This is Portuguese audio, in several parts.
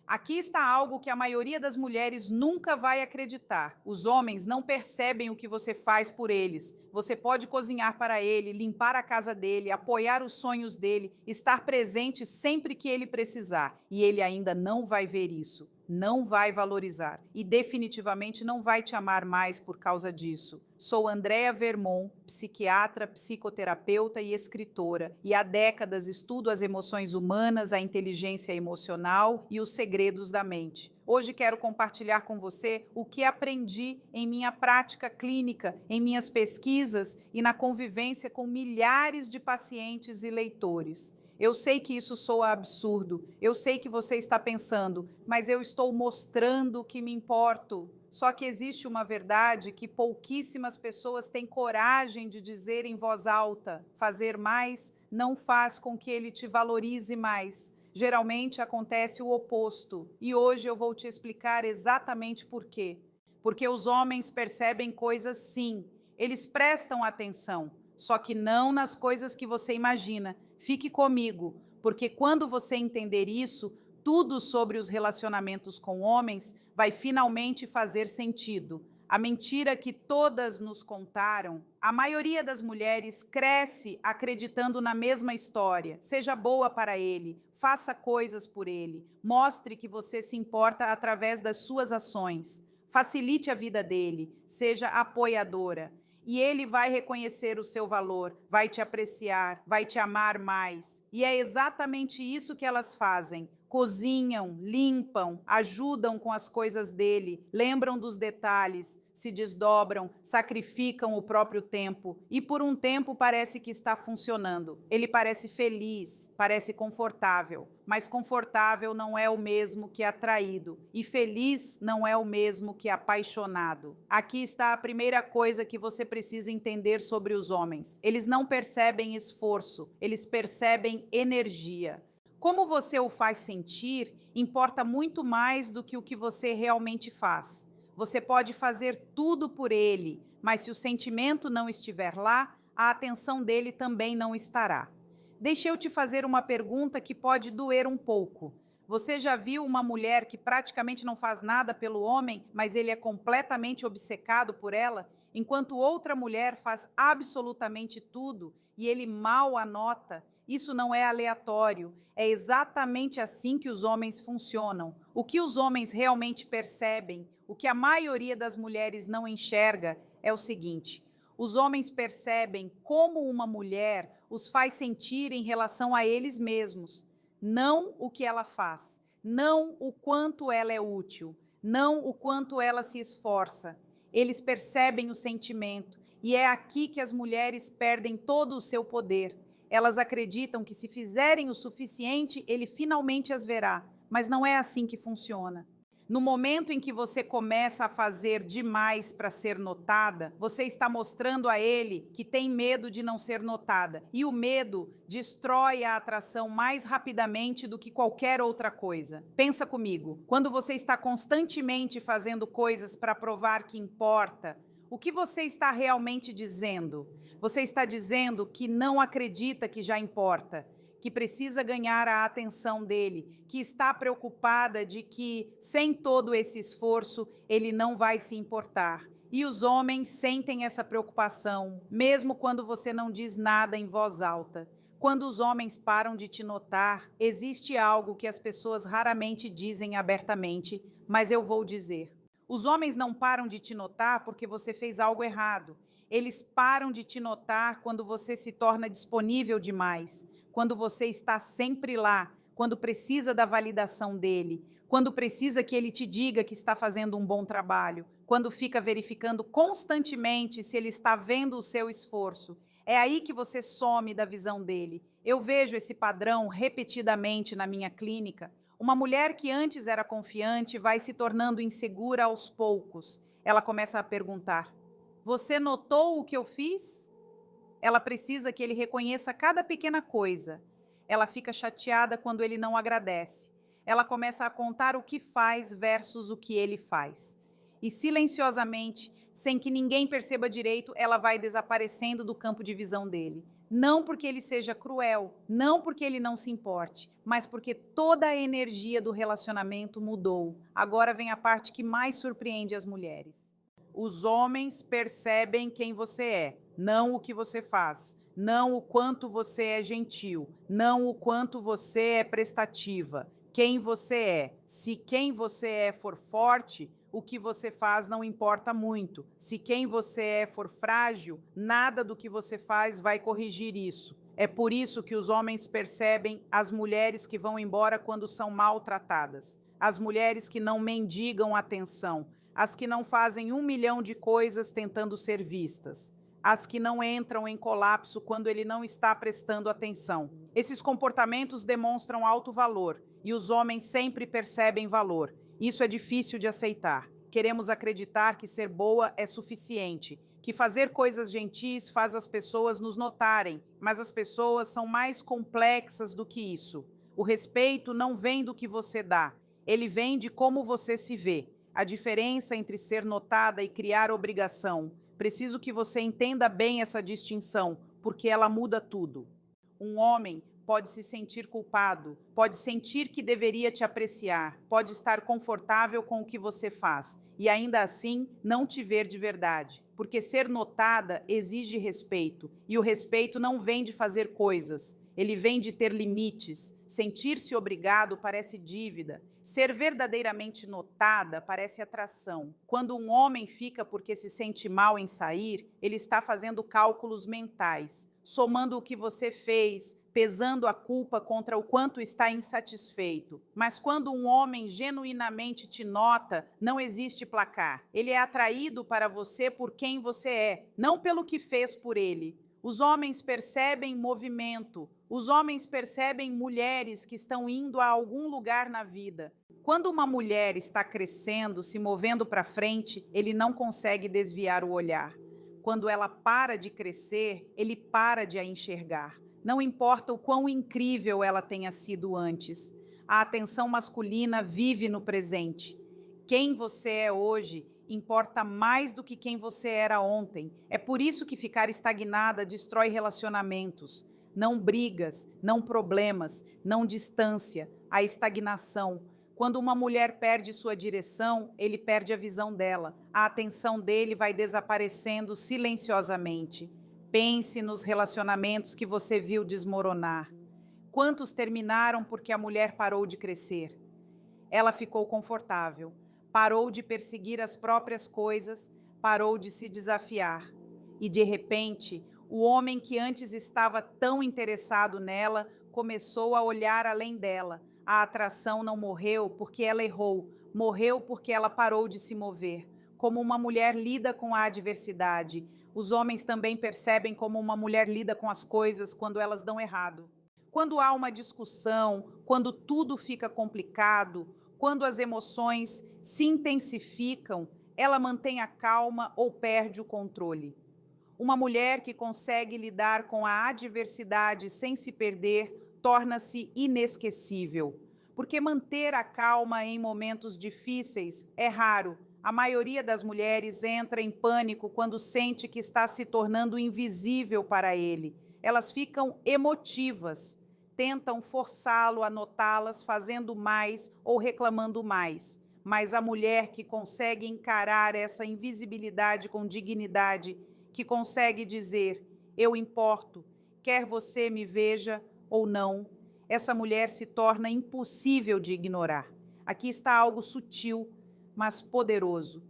Aqui está algo que a maioria das mulheres nunca vai acreditar. Os homens não percebem o que você faz por eles. Você pode cozinhar para ele, limpar a casa dele, apoiar os sonhos dele, estar presente sempre que ele precisar. E ele ainda não vai ver isso, não vai valorizar e definitivamente não vai te amar mais por causa disso. Sou Andrea Vermont, psiquiatra, psicoterapeuta e escritora, e há décadas estudo as emoções humanas, a inteligência emocional e os segredos da mente. Hoje quero compartilhar com você o que aprendi em minha prática clínica, em minhas pesquisas e na convivência com milhares de pacientes e leitores. Eu sei que isso soa absurdo, eu sei que você está pensando, mas eu estou mostrando que me importo. Só que existe uma verdade que pouquíssimas pessoas têm coragem de dizer em voz alta. Fazer mais não faz com que ele te valorize mais. Geralmente acontece o oposto. E hoje eu vou te explicar exatamente por quê. Porque os homens percebem coisas sim, eles prestam atenção, só que não nas coisas que você imagina. Fique comigo, porque quando você entender isso, tudo sobre os relacionamentos com homens vai finalmente fazer sentido. A mentira que todas nos contaram, a maioria das mulheres cresce acreditando na mesma história. Seja boa para ele, faça coisas por ele, mostre que você se importa através das suas ações. Facilite a vida dele, seja apoiadora. E ele vai reconhecer o seu valor, vai te apreciar, vai te amar mais. E é exatamente isso que elas fazem. Cozinham, limpam, ajudam com as coisas dele, lembram dos detalhes, se desdobram, sacrificam o próprio tempo. E por um tempo parece que está funcionando. Ele parece feliz, parece confortável. Mas confortável não é o mesmo que atraído. E feliz não é o mesmo que apaixonado. Aqui está a primeira coisa que você precisa entender sobre os homens. Eles não percebem esforço, eles percebem energia. Como você o faz sentir importa muito mais do que o que você realmente faz. Você pode fazer tudo por ele, mas se o sentimento não estiver lá, a atenção dele também não estará. Deixa eu te fazer uma pergunta que pode doer um pouco. Você já viu uma mulher que praticamente não faz nada pelo homem, mas ele é completamente obcecado por ela, enquanto outra mulher faz absolutamente tudo e ele mal a nota? Isso não é aleatório, é exatamente assim que os homens funcionam. O que os homens realmente percebem, o que a maioria das mulheres não enxerga, é o seguinte: os homens percebem como uma mulher os faz sentir em relação a eles mesmos, não o que ela faz, não o quanto ela é útil, não o quanto ela se esforça. Eles percebem o sentimento, e é aqui que as mulheres perdem todo o seu poder. Elas acreditam que se fizerem o suficiente, ele finalmente as verá, mas não é assim que funciona. No momento em que você começa a fazer demais para ser notada, você está mostrando a ele que tem medo de não ser notada. E o medo destrói a atração mais rapidamente do que qualquer outra coisa. Pensa comigo, quando você está constantemente fazendo coisas para provar que importa, o que você está realmente dizendo? Você está dizendo que não acredita que já importa, que precisa ganhar a atenção dele, que está preocupada de que, sem todo esse esforço, ele não vai se importar. E os homens sentem essa preocupação, mesmo quando você não diz nada em voz alta. Quando os homens param de te notar, existe algo que as pessoas raramente dizem abertamente, mas eu vou dizer. Os homens não param de te notar porque você fez algo errado. Eles param de te notar quando você se torna disponível demais, quando você está sempre lá, quando precisa da validação dele, quando precisa que ele te diga que está fazendo um bom trabalho, quando fica verificando constantemente se ele está vendo o seu esforço. É aí que você some da visão dele. Eu vejo esse padrão repetidamente na minha clínica. Uma mulher que antes era confiante vai se tornando insegura aos poucos. Ela começa a perguntar: você notou o que eu fiz? Ela precisa que ele reconheça cada pequena coisa. Ela fica chateada quando ele não agradece. Ela começa a contar o que faz versus o que ele faz. E silenciosamente, sem que ninguém perceba direito, ela vai desaparecendo do campo de visão dele. Não porque ele seja cruel, não porque ele não se importe, mas porque toda a energia do relacionamento mudou. Agora vem a parte que mais surpreende as mulheres. Os homens percebem quem você é, não o que você faz, não o quanto você é gentil, não o quanto você é prestativa. Quem você é. Se quem você é for forte, o que você faz não importa muito. Se quem você é for frágil, nada do que você faz vai corrigir isso. É por isso que os homens percebem as mulheres que vão embora quando são maltratadas, as mulheres que não mendigam atenção, as que não fazem 1 milhão de coisas tentando ser vistas, as que não entram em colapso quando ele não está prestando atenção. Esses comportamentos demonstram alto valor e os homens sempre percebem valor. Isso é difícil de aceitar. Queremos acreditar que ser boa é suficiente, que fazer coisas gentis faz as pessoas nos notarem, mas as pessoas são mais complexas do que isso. O respeito não vem do que você dá, ele vem de como você se vê. A diferença entre ser notada e criar obrigação. Preciso que você entenda bem essa distinção, porque ela muda tudo. Um homem pode se sentir culpado, pode sentir que deveria te apreciar, pode estar confortável com o que você faz e ainda assim não te ver de verdade, porque ser notada exige respeito e o respeito não vem de fazer coisas, ele vem de ter limites. Sentir-se obrigado parece dívida. Ser verdadeiramente notada parece atração. Quando um homem fica porque se sente mal em sair, ele está fazendo cálculos mentais, somando o que você fez, pesando a culpa contra o quanto está insatisfeito. Mas quando um homem genuinamente te nota, não existe placar. Ele é atraído para você por quem você é, não pelo que fez por ele. Os homens percebem movimento, os homens percebem mulheres que estão indo a algum lugar na vida. Quando uma mulher está crescendo, se movendo para frente, ele não consegue desviar o olhar. Quando ela para de crescer, ele para de a enxergar. Não importa o quão incrível ela tenha sido antes. A atenção masculina vive no presente. Quem você é hoje importa mais do que quem você era ontem. É por isso que ficar estagnada destrói relacionamentos. Não brigas, não problemas, não distância, a estagnação. Quando uma mulher perde sua direção, ele perde a visão dela. A atenção dele vai desaparecendo silenciosamente. Pense nos relacionamentos que você viu desmoronar. Quantos terminaram porque a mulher parou de crescer? Ela ficou confortável, parou de perseguir as próprias coisas, parou de se desafiar. E, de repente, o homem que antes estava tão interessado nela começou a olhar além dela. A atração não morreu porque ela errou, morreu porque ela parou de se mover. Como uma mulher lida com a adversidade, os homens também percebem como uma mulher lida com as coisas quando elas dão errado. Quando há uma discussão, quando tudo fica complicado, quando as emoções se intensificam, ela mantém a calma ou perde o controle. Uma mulher que consegue lidar com a adversidade sem se perder torna-se inesquecível. Porque manter a calma em momentos difíceis é raro. A maioria das mulheres entra em pânico quando sente que está se tornando invisível para ele. Elas ficam emotivas, tentam forçá-lo a notá-las fazendo mais ou reclamando mais. Mas a mulher que consegue encarar essa invisibilidade com dignidade, que consegue dizer, eu importo, quer você me veja ou não, essa mulher se torna impossível de ignorar. Aqui está algo sutil, mas poderoso.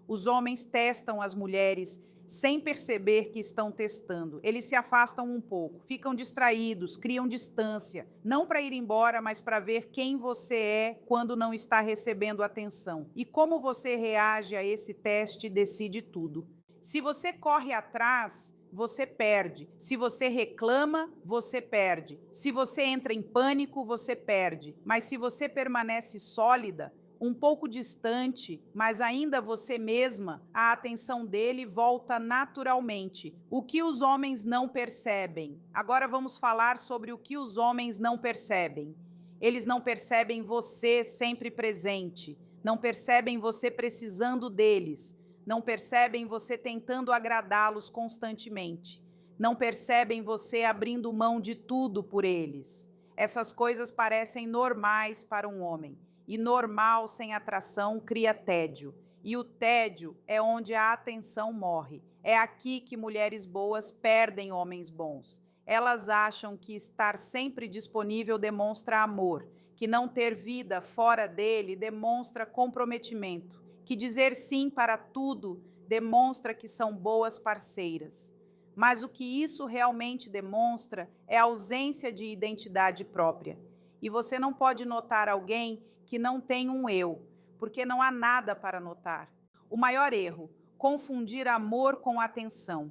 Os homens testam as mulheres sem perceber que estão testando. Eles se afastam um pouco, ficam distraídos, criam distância, não para ir embora, mas para ver quem você é quando não está recebendo atenção. E como você reage a esse teste decide tudo. Se você corre atrás, você perde. Se você reclama, você perde. Se você entra em pânico, você perde. Mas se você permanece sólida, um pouco distante, mas ainda você mesma, a atenção dele volta naturalmente. O que os homens não percebem. Agora vamos falar sobre o que os homens não percebem. Eles não percebem você sempre presente, não percebem você precisando deles, não percebem você tentando agradá-los constantemente. não percebem você abrindo mão de tudo por eles. Essas coisas parecem normais para um homem, e normal sem atração cria tédio. E o tédio é onde a atenção morre. É aqui que mulheres boas perdem homens bons. Elas acham que estar sempre disponível demonstra amor, que não ter vida fora dele demonstra comprometimento, que dizer sim para tudo demonstra que são boas parceiras. Mas o que isso realmente demonstra é a ausência de identidade própria. E você não pode notar alguém que não tem um eu, porque não há nada para notar. O maior erro, confundir amor com atenção.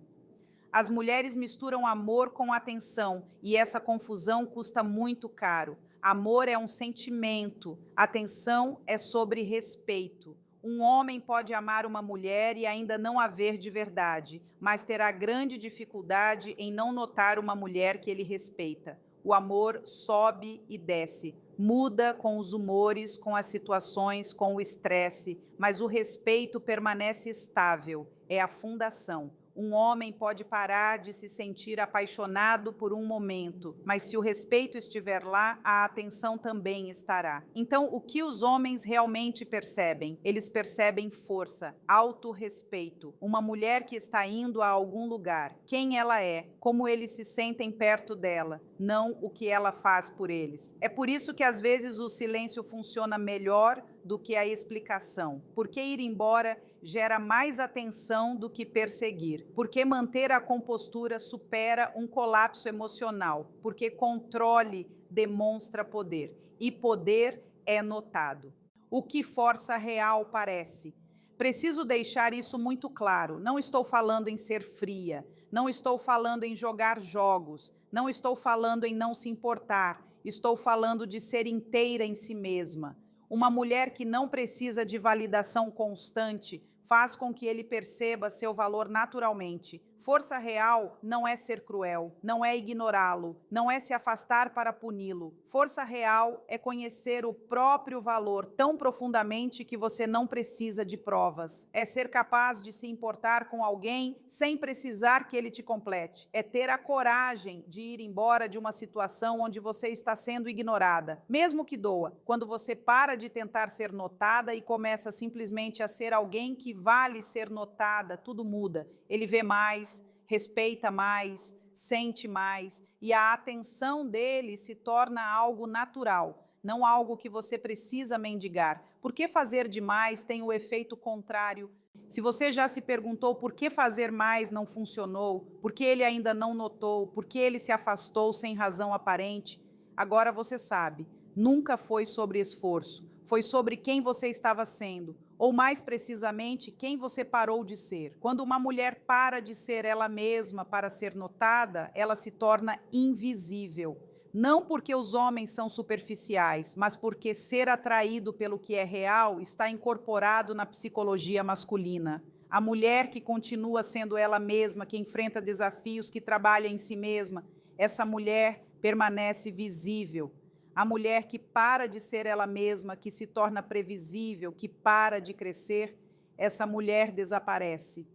As mulheres misturam amor com atenção e essa confusão custa muito caro. Amor é um sentimento, atenção é sobre respeito. Um homem pode amar uma mulher e ainda não a ver de verdade, mas terá grande dificuldade em não notar uma mulher que ele respeita. O amor sobe e desce, muda com os humores, com as situações, com o estresse, mas o respeito permanece estável, é a fundação. Um homem pode parar de se sentir apaixonado por um momento, mas se o respeito estiver lá, a atenção também estará. Então, o que os homens realmente percebem? Eles percebem força, autorrespeito. Uma mulher que está indo a algum lugar, quem ela é, como eles se sentem perto dela, não o que ela faz por eles. É por isso que às vezes o silêncio funciona melhor do que a explicação. Porque ir embora gera mais atenção do que perseguir. Porque manter a compostura supera um colapso emocional. Porque controle demonstra poder. E poder é notado. O que força real parece. Preciso deixar isso muito claro. Não estou falando em ser fria. Não estou falando em jogar jogos. Não estou falando em não se importar. Estou falando de ser inteira em si mesma. Uma mulher que não precisa de validação constante faz com que ele perceba seu valor naturalmente. Força real não é ser cruel, não é ignorá-lo, não é se afastar para puni-lo. Força real é conhecer o próprio valor tão profundamente que você não precisa de provas. É ser capaz de se importar com alguém sem precisar que ele te complete. É ter a coragem de ir embora de uma situação onde você está sendo ignorada, mesmo que doa. Quando você para de tentar ser notada e começa simplesmente a ser alguém que vale ser notada, tudo muda. Ele vê mais, respeita mais, sente mais, e a atenção dele se torna algo natural, não algo que você precisa mendigar. Por que fazer demais tem o efeito contrário? Se você já se perguntou por que fazer mais não funcionou, por que ele ainda não notou, por que ele se afastou sem razão aparente, agora você sabe, nunca foi sobre esforço, foi sobre quem você estava sendo, ou mais precisamente, quem você parou de ser. Quando uma mulher para de ser ela mesma para ser notada, ela se torna invisível. Não porque os homens são superficiais, mas porque ser atraído pelo que é real está incorporado na psicologia masculina. A mulher que continua sendo ela mesma, que enfrenta desafios, que trabalha em si mesma, essa mulher permanece visível. A mulher que para de ser ela mesma, que se torna previsível, que para de crescer, essa mulher desaparece,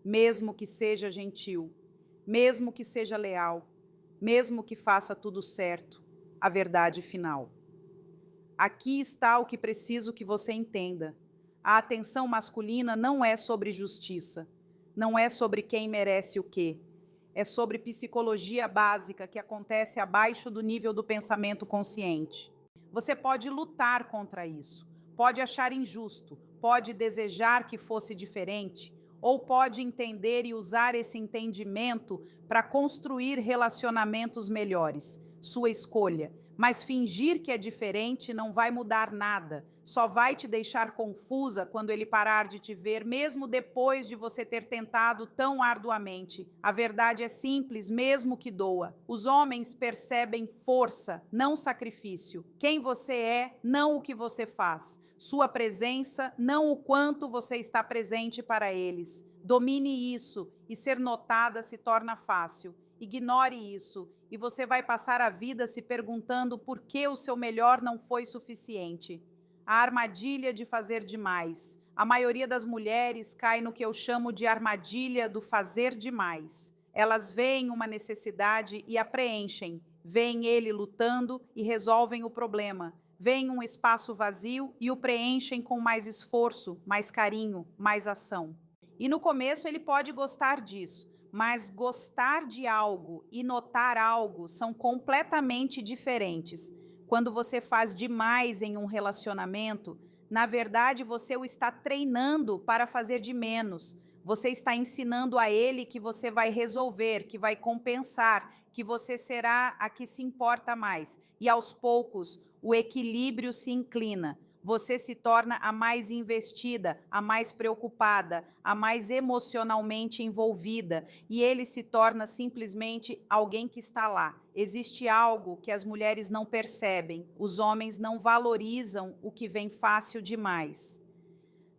mesmo que seja gentil, mesmo que seja leal, mesmo que faça tudo certo, a verdade final. Aqui está o que preciso que você entenda. A atenção masculina não é sobre justiça, não é sobre quem merece o quê. É sobre psicologia básica que acontece abaixo do nível do pensamento consciente. Você pode lutar contra isso, pode achar injusto, pode desejar que fosse diferente, ou pode entender e usar esse entendimento para construir relacionamentos melhores. Sua escolha. Mas fingir que é diferente não vai mudar nada. Só vai te deixar confusa quando ele parar de te ver, mesmo depois de você ter tentado tão arduamente. A verdade é simples, mesmo que doa. Os homens percebem força, não sacrifício. Quem você é, não o que você faz. Sua presença, não o quanto você está presente para eles. Domine isso e ser notada se torna fácil. Ignore isso e você vai passar a vida se perguntando por que o seu melhor não foi suficiente. A armadilha de fazer demais. A maioria das mulheres cai no que eu chamo de armadilha do fazer demais. Elas veem uma necessidade e a preenchem, veem ele lutando e resolvem o problema, veem um espaço vazio e o preenchem com mais esforço, mais carinho, mais ação. E no começo ele pode gostar disso, mas gostar de algo e notar algo são completamente diferentes. Quando você faz demais em um relacionamento, na verdade você o está treinando para fazer de menos. Você está ensinando a ele que você vai resolver, que vai compensar, que você será a que se importa mais. E aos poucos, o equilíbrio se inclina. Você se torna a mais investida, a mais preocupada, a mais emocionalmente envolvida, e ele se torna simplesmente alguém que está lá. Existe algo que as mulheres não percebem, os homens não valorizam o que vem fácil demais.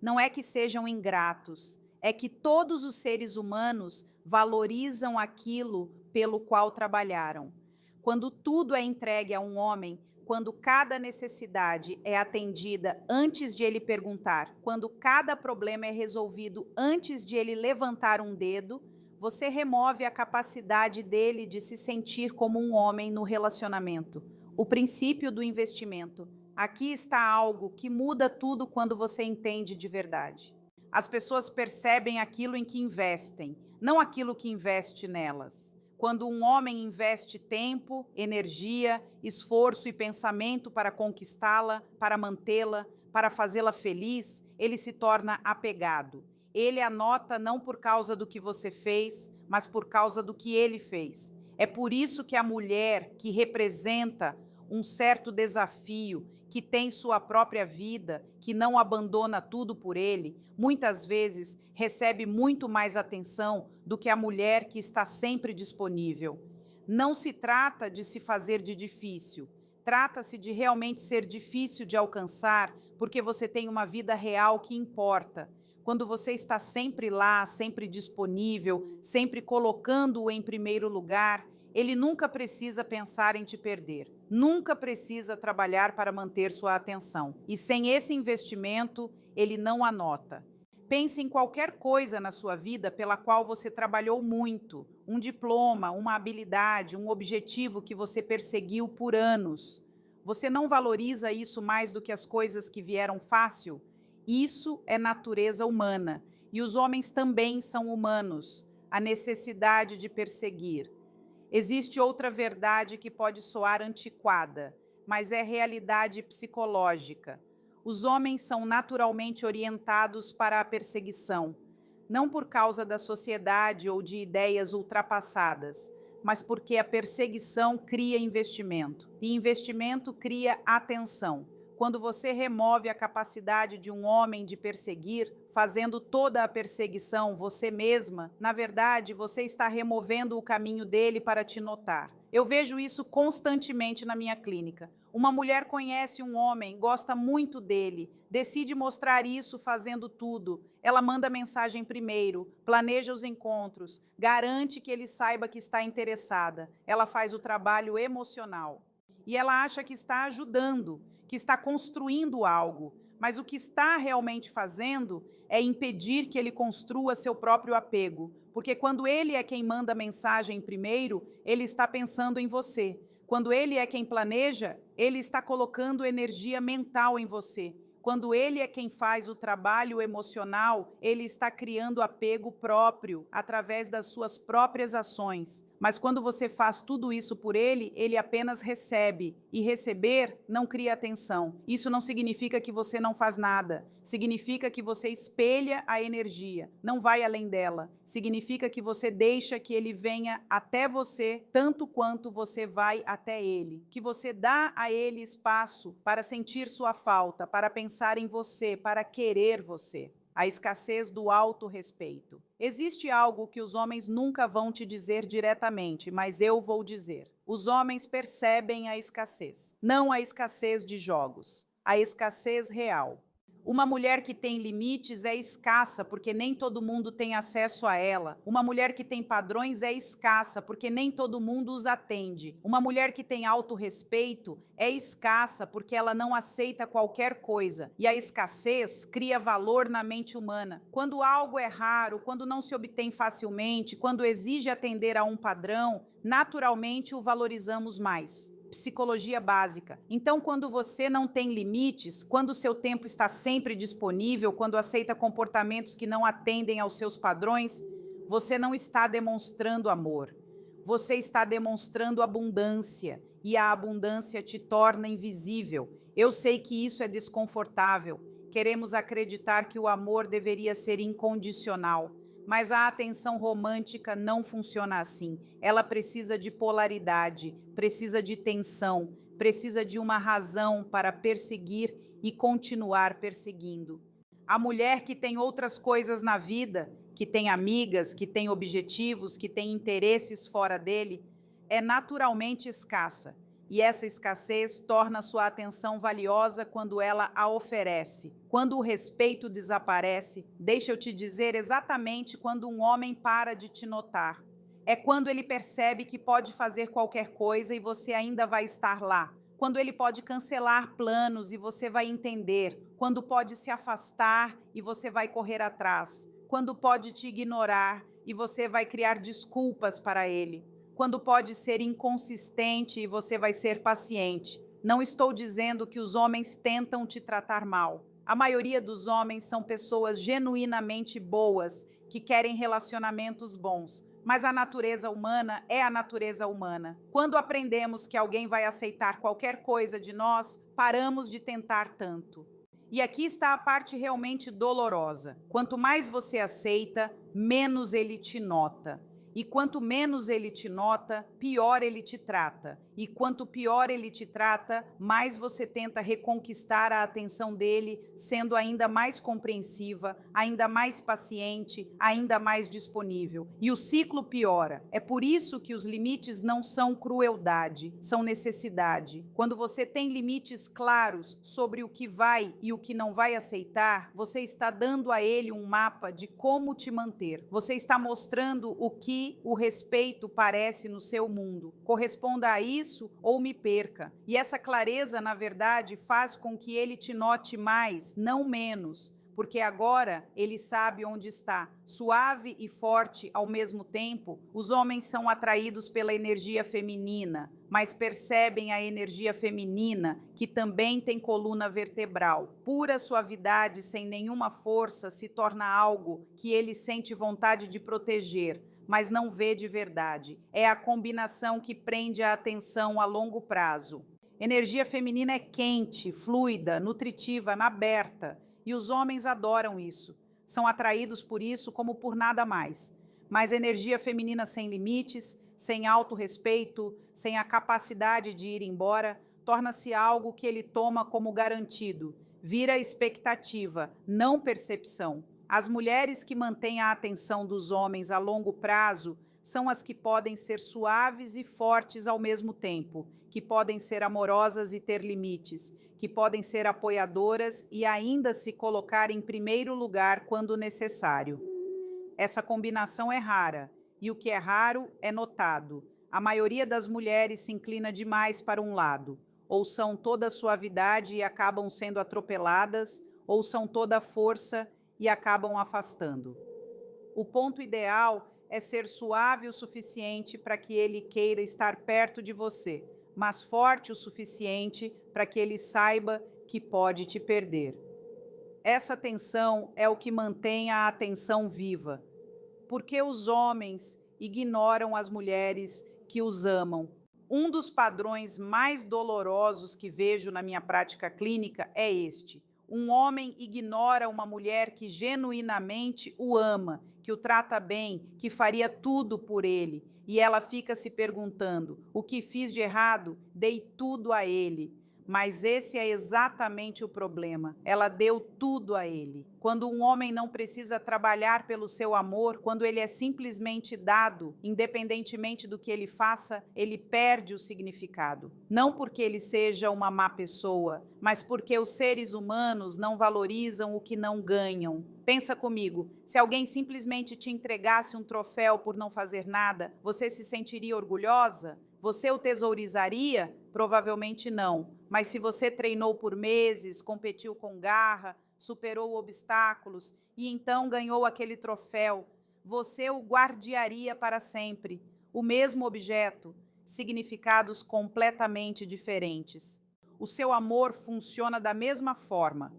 Não é que sejam ingratos, é que todos os seres humanos valorizam aquilo pelo qual trabalharam. Quando tudo é entregue a um homem, quando cada necessidade é atendida antes de ele perguntar, quando cada problema é resolvido antes de ele levantar um dedo, você remove a capacidade dele de se sentir como um homem no relacionamento. O princípio do investimento. Aqui está algo que muda tudo quando você entende de verdade. As pessoas percebem aquilo em que investem, não aquilo que investe nelas. Quando um homem investe tempo, energia, esforço e pensamento para conquistá-la, para mantê-la, para fazê-la feliz, ele se torna apegado. Ele anota não por causa do que você fez, mas por causa do que ele fez. É por isso que a mulher que representa um certo desafio, que tem sua própria vida, que não abandona tudo por ele, muitas vezes recebe muito mais atenção do que a mulher que está sempre disponível. Não se trata de se fazer de difícil, trata-se de realmente ser difícil de alcançar, porque você tem uma vida real que importa. Quando você está sempre lá, sempre disponível, sempre colocando-o em primeiro lugar, ele nunca precisa pensar em te perder, nunca precisa trabalhar para manter sua atenção. E sem esse investimento, ele não anota. Pense em qualquer coisa na sua vida pela qual você trabalhou muito, um diploma, uma habilidade, um objetivo que você perseguiu por anos. Você não valoriza isso mais do que as coisas que vieram fácil? Isso é natureza humana. E os homens também são humanos. A necessidade de perseguir. Existe outra verdade que pode soar antiquada, mas é realidade psicológica. Os homens são naturalmente orientados para a perseguição, não por causa da sociedade ou de ideias ultrapassadas, mas porque a perseguição cria investimento, e investimento cria atenção. Quando você remove a capacidade de um homem de perseguir, fazendo toda a perseguição você mesma, na verdade, você está removendo o caminho dele para te notar. Eu vejo isso constantemente na minha clínica. Uma mulher conhece um homem, gosta muito dele, decide mostrar isso fazendo tudo. Ela manda mensagem primeiro, planeja os encontros, garante que ele saiba que está interessada. Ela faz o trabalho emocional. E ela acha que está ajudando, que está construindo algo, mas o que está realmente fazendo é impedir que ele construa seu próprio apego, porque quando ele é quem manda a mensagem primeiro, ele está pensando em você. Quando ele é quem planeja, ele está colocando energia mental em você. Quando ele é quem faz o trabalho emocional, ele está criando apego próprio através das suas próprias ações. Mas quando você faz tudo isso por ele, ele apenas recebe. E receber não cria atenção. Isso não significa que você não faz nada. Significa que você espelha a energia, não vai além dela. Significa que você deixa que ele venha até você tanto quanto você vai até ele. Que você dá a ele espaço para sentir sua falta, para pensar em você, para querer você. A escassez do autorrespeito. Existe algo que os homens nunca vão te dizer diretamente, mas eu vou dizer. Os homens percebem a escassez, não a escassez de jogos, a escassez real. Uma mulher que tem limites é escassa, porque nem todo mundo tem acesso a ela. Uma mulher que tem padrões é escassa, porque nem todo mundo os atende. Uma mulher que tem autorrespeito é escassa, porque ela não aceita qualquer coisa. E a escassez cria valor na mente humana. Quando algo é raro, quando não se obtém facilmente, quando exige atender a um padrão, naturalmente o valorizamos mais. Psicologia básica. Então, quando você não tem limites, quando o seu tempo está sempre disponível, quando aceita comportamentos que não atendem aos seus padrões, você não está demonstrando amor. Você está demonstrando abundância, e a abundância te torna invisível. Eu sei que isso é desconfortável. Queremos acreditar que o amor deveria ser incondicional. Mas a atenção romântica não funciona assim. Ela precisa de polaridade, precisa de tensão, precisa de uma razão para perseguir e continuar perseguindo. A mulher que tem outras coisas na vida, que tem amigas, que tem objetivos, que tem interesses fora dele, é naturalmente escassa. E essa escassez torna sua atenção valiosa quando ela a oferece. Quando o respeito desaparece, deixa eu te dizer exatamente quando um homem para de te notar. É quando ele percebe que pode fazer qualquer coisa e você ainda vai estar lá. Quando ele pode cancelar planos e você vai entender. Quando pode se afastar e você vai correr atrás. Quando pode te ignorar e você vai criar desculpas para ele. Quando pode ser inconsistente e você vai ser paciente. Não estou dizendo que os homens tentam te tratar mal. A maioria dos homens são pessoas genuinamente boas, que querem relacionamentos bons. Mas a natureza humana é a natureza humana. Quando aprendemos que alguém vai aceitar qualquer coisa de nós, paramos de tentar tanto. E aqui está a parte realmente dolorosa. Quanto mais você aceita, menos ele te nota. E quanto menos ele te nota, pior ele te trata. E quanto pior ele te trata, mais você tenta reconquistar a atenção dele, sendo ainda mais compreensiva, ainda mais paciente, ainda mais disponível. E o ciclo piora. É por isso que os limites não são crueldade, são necessidade. Quando você tem limites claros sobre o que vai e o que não vai aceitar, você está dando a ele um mapa de como te manter. Você está mostrando o que o respeito parece no seu mundo. Corresponda a isso ou me perca. E essa clareza, na verdade, faz com que ele te note mais, não menos, porque agora ele sabe onde está. Suave e forte ao mesmo tempo, os homens são atraídos pela energia feminina, mas percebem a energia feminina, que também tem coluna vertebral. Pura suavidade sem nenhuma força se torna algo que ele sente vontade de proteger, mas não vê de verdade. É a combinação que prende a atenção a longo prazo. Energia feminina é quente, fluida, nutritiva, aberta, e os homens adoram isso. São atraídos por isso como por nada mais. Mas energia feminina sem limites, sem autorrespeito, sem a capacidade de ir embora, torna-se algo que ele toma como garantido. Vira expectativa, não percepção. As mulheres que mantêm a atenção dos homens a longo prazo são as que podem ser suaves e fortes ao mesmo tempo, que podem ser amorosas e ter limites, que podem ser apoiadoras e ainda se colocar em primeiro lugar quando necessário. Essa combinação é rara, e o que é raro é notado. A maioria das mulheres se inclina demais para um lado, ou são toda suavidade e acabam sendo atropeladas, ou são toda força e acabam afastando. O ponto ideal é ser suave o suficiente para que ele queira estar perto de você, mas forte o suficiente para que ele saiba que pode te perder. Essa tensão é o que mantém a atenção viva. Porque os homens ignoram as mulheres que os amam. Um dos padrões mais dolorosos que vejo na minha prática clínica é este. Um homem ignora uma mulher que genuinamente o ama, que o trata bem, que faria tudo por ele. E ela fica se perguntando: o que fiz de errado? Dei tudo a ele. Mas esse é exatamente o problema. Ela deu tudo a ele. Quando um homem não precisa trabalhar pelo seu amor, quando ele é simplesmente dado, independentemente do que ele faça, ele perde o significado. Não porque ele seja uma má pessoa, mas porque os seres humanos não valorizam o que não ganham. Pensa comigo, se alguém simplesmente te entregasse um troféu por não fazer nada, você se sentiria orgulhosa? Você o tesourizaria? Provavelmente não. Mas se você treinou por meses, competiu com garra, superou obstáculos e então ganhou aquele troféu, você o guardaria para sempre. O mesmo objeto, significados completamente diferentes. O seu amor funciona da mesma forma.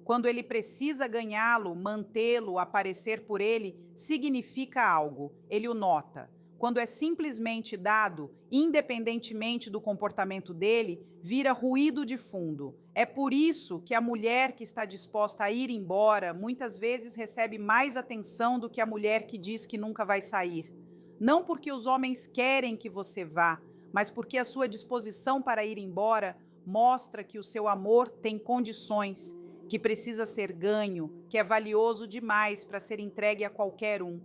Quando ele precisa ganhá-lo, mantê-lo, aparecer por ele, significa algo, ele o nota. Quando é simplesmente dado, independentemente do comportamento dele, vira ruído de fundo. É por isso que a mulher que está disposta a ir embora muitas vezes recebe mais atenção do que a mulher que diz que nunca vai sair. Não porque os homens querem que você vá, mas porque a sua disposição para ir embora mostra que o seu amor tem condições, que precisa ser ganho, que é valioso demais para ser entregue a qualquer um.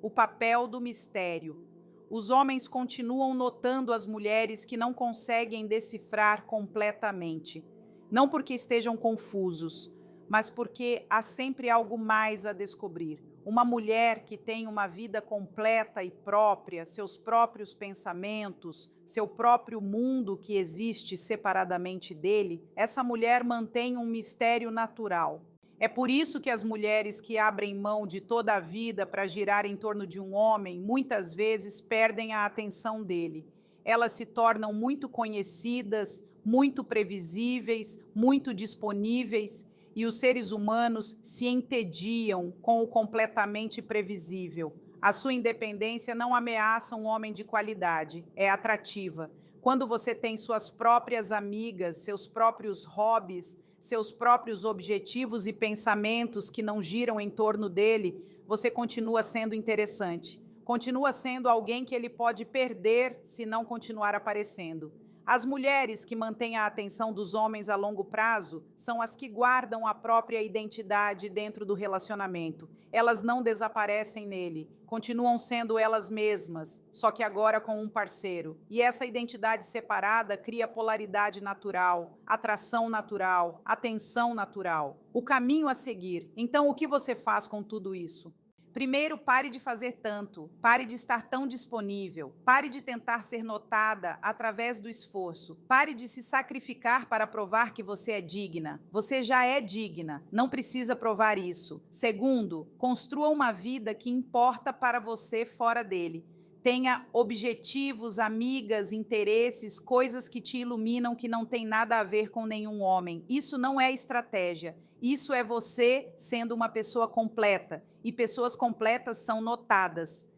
O papel do mistério. Os homens continuam notando as mulheres que não conseguem decifrar completamente. Não porque estejam confusos, mas porque há sempre algo mais a descobrir. Uma mulher que tem uma vida completa e própria, seus próprios pensamentos, seu próprio mundo que existe separadamente dele, essa mulher mantém um mistério natural. É por isso que as mulheres que abrem mão de toda a vida para girar em torno de um homem, muitas vezes perdem a atenção dele. Elas se tornam muito conhecidas, muito previsíveis, muito disponíveis, e os seres humanos se entediam com o completamente previsível. A sua independência não ameaça um homem de qualidade, é atrativa. Quando você tem suas próprias amigas, seus próprios hobbies, seus próprios objetivos e pensamentos que não giram em torno dele, você continua sendo interessante. Continua sendo alguém que ele pode perder se não continuar aparecendo. As mulheres que mantêm a atenção dos homens a longo prazo são as que guardam a própria identidade dentro do relacionamento. Elas não desaparecem nele, continuam sendo elas mesmas, só que agora com um parceiro. E essa identidade separada cria polaridade natural, atração natural, atenção natural. O caminho a seguir. Então, o que você faz com tudo isso? Primeiro, pare de fazer tanto, pare de estar tão disponível, pare de tentar ser notada através do esforço, pare de se sacrificar para provar que você é digna. Você já é digna, não precisa provar isso. Segundo, construa uma vida que importa para você fora dele. Tenha objetivos, amigas, interesses, coisas que te iluminam que não tem nada a ver com nenhum homem. Isso não é estratégia. Isso é você sendo uma pessoa completa. E pessoas completas são notadas.